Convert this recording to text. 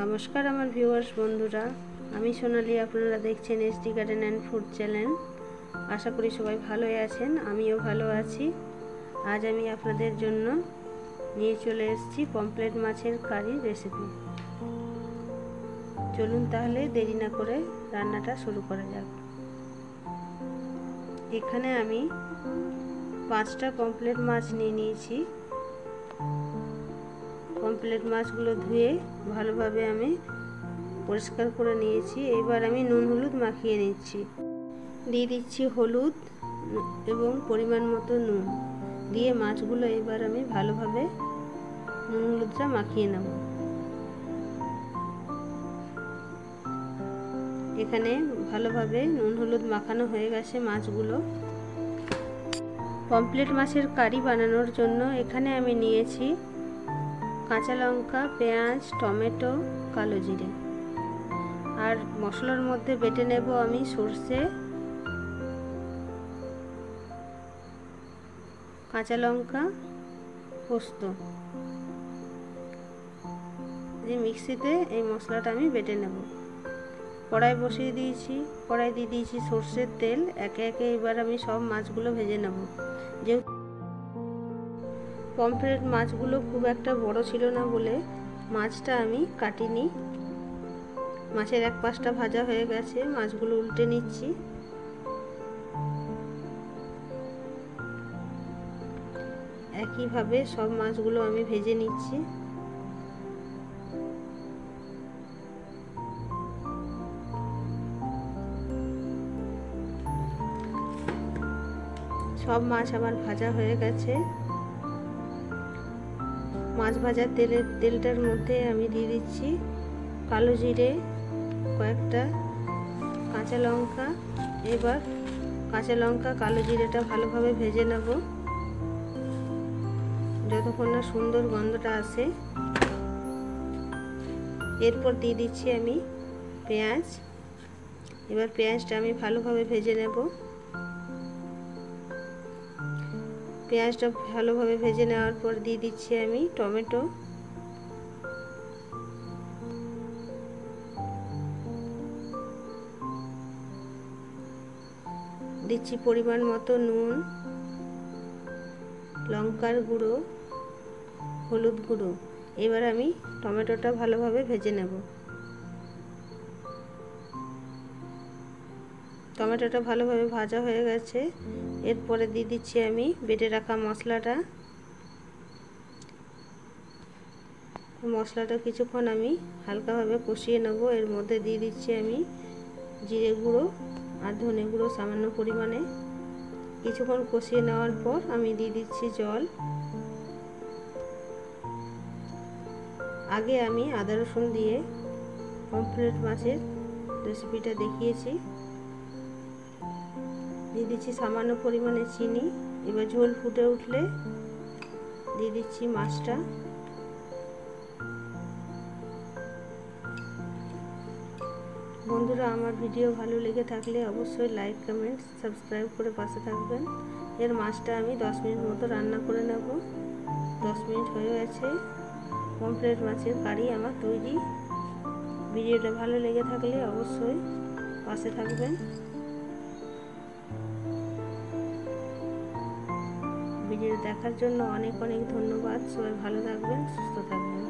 নমস্কার আমার ভিউয়ার্স বন্ধুরা, আমি সোনালি। আপনারা দেখছেন SD garden and food channel. আশা করি সবাই ভালোই আছেন, আমিও ভালো আছি। আজ আমি আপনাদের জন্য নিয়ে চলে এসেছি পমফ্রেট মাছের কারি রেসিপি। চলুন তাহলে দেরি না করে রান্নাটা শুরু করা যাক। এখানে আমি 5টা পমফ্রেট মাছ নিয়ে নিয়েছি। পমফ্রেট মাছগুলো ধুয়ে ভালোভাবে আমি পরিষ্কার করে নিয়েছি। এবার আমি নুন হলুদ মাখিয়ে নিচ্ছি। দিয়ে দিচ্ছি হলুদ এবং পরিমাণ মতো নুন দিয়ে মাছগুলো এবার আমি ভালোভাবে নুন হলুদটা মাখিয়ে নেব। এখানে ভালোভাবে নুন হলুদ মাখানো হয়ে গেছে মাছগুলো। পমফ্রেট মাছের কারি বানানোর জন্য এখানে আমি নিয়েছি কাঁচা লঙ্কা, পেঁয়াজ, টমেটো, কালো জিরে। আর মশলার মধ্যে বেটে নেব আমি সরষে, কাঁচা লঙ্কা, পোস্ত। যে মিক্সিতে এই মশলাটা আমি বেটে নেব। কড়াই বসিয়ে দিয়েছি, কড়াই দিয়ে দিয়েছি সরষের তেল। একে একে এবার আমি সব মাছগুলো ভেজে নেব। যেহেতু পমফ্রেট মাছগুলো খুব একটা বড় ছিল না বলে মাছটা আমি কাটিনি। মাছের এক পাশটা ভাজা হয়ে গেছে, মাছগুলো উল্টে নিচ্ছি। একইভাবে সব মাছগুলো আমি ভেজে নিচ্ছি। সব মাছ আমার ভাজা হয়ে গেছে। মাছ ভাজার তেলটার মধ্যে আমি দিয়ে দিচ্ছি কালো জিরে, কয়েকটা কাঁচা লঙ্কা। এবার কাঁচা লঙ্কা, কালো জিরেটা ভালোভাবে ভেজে নেব যতক্ষণ না সুন্দর গন্ধটা আসে। এরপর দিয়ে দিচ্ছি আমি পেঁয়াজ। এবার পেঁয়াজটা আমি ভালোভাবে ভেজে নেব। পেঁয়াজটা ভালোভাবে ভেজে নেওয়ার পর দিয়ে দিচ্ছি আমি টমেটো। দিচ্ছি পরিমাণ মতো নুন, লঙ্কার গুঁড়ো, হলুদ গুঁড়ো। এবার আমি টমেটোটা ভালোভাবে ভেজে নেব। টমেটোটা ভালোভাবে ভাজা হয়ে গেছে। এরপরে দিয়ে দিচ্ছি আমি বেটে রাখা মশলাটা। মশলাটা কিছুক্ষণ আমি হালকাভাবে কষিয়ে নেব। এর মধ্যে দিয়ে দিচ্ছি আমি জিরে গুঁড়ো আর ধনে গুঁড়ো সামান্য পরিমাণে। কিছুক্ষণ কষিয়ে নেওয়ার পর আমি দিয়ে দিচ্ছি জল। আগে আমি আদা রসুন দিয়ে পমফ্রেট মাছের রেসিপিটা দেখিয়েছি। দিয়ে দিচ্ছি সামান্য পরিমাণে চিনি। এবার ঝোল ফুটে উঠলে দিয়ে দিচ্ছি মাছটা। বন্ধুরা, আমার ভিডিও ভালো লেগে থাকলে অবশ্যই লাইক, কমেন্ট, সাবস্ক্রাইব করে পাশে থাকবেন। এর মাছটা আমি 10 মিনিট মতো রান্না করে নেব। 10 মিনিট হয়ে গেছে। পমফ্রেট মাছের কারি আমার তৈরি। ভিডিওটা ভালো লেগে থাকলে অবশ্যই পাশে থাকবেন। ভিডিও দেখার জন্য অনেক অনেক ধন্যবাদ। সবাই ভালো থাকবেন, সুস্থ থাকবেন।